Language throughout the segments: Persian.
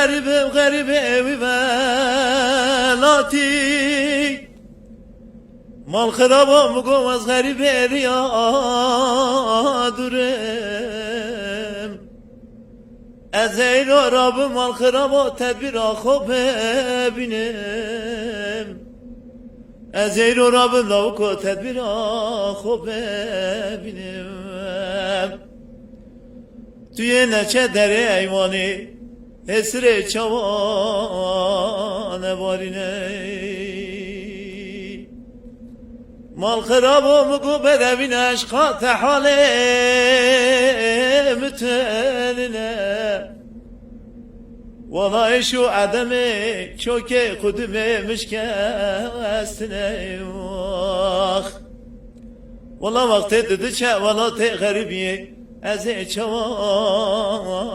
غریبم غریبم ولاتی مال خرابم بگم از غریب ریا دورم از این راب مال خرابا تدبیر خوب ببینم از این راب لوکو تدبیر خوب ببینم توی نچه در ایوانی حسر چوان بارینه مال خرابو مگو بدوین عشقات حال متننه والله شو عدمي چوكي قدمي مشكستني والله وقت ددشا والله تي غريبي ازي چوابكيم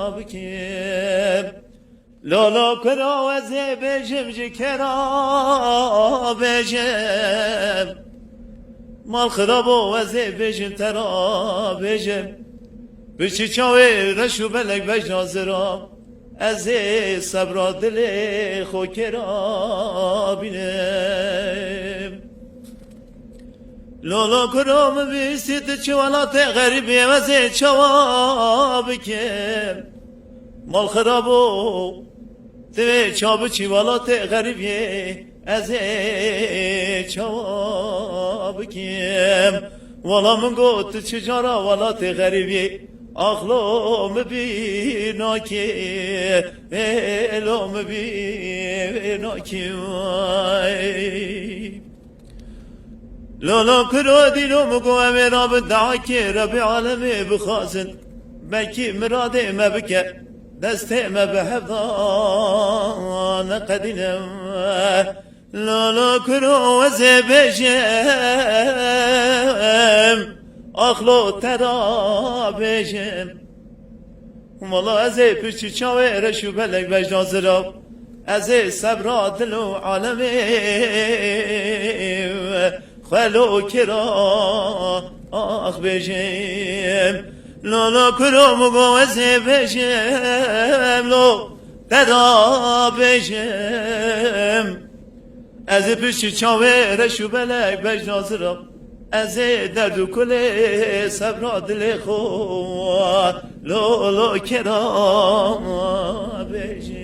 لولا كرا وزي بجم جكرا بجم مال خرابو وزي بجم ترا بجم بچی چاوی رشو بلک بج نازرام از صبر دل خوکرا بینم لولا کرام بیستید چوالات غریبی از چواب کم مال خرابو دوی چاب چوالات غریبی از چواب کم والا من گوت چجارا والات غریبی اخلوم بینا کی الوم بینا کی لالا کرو دیلوم گو امرا بدعا کی رب عالمی بخازن بکی مراد ما بک دست ما بحفظان قدینم لالا کرو وزبجم اخلو ترا بجم والله از پرچی چاوه رشو بلک بجنا زراب از صبر دل و عالمی خلو کرا آخ بجم لالا کرو مگو از بجم لو ترا بجم از پرچی چاوه رشو بلک بجنا زراب از درد و کل صبر دل خو لولو کرا بجی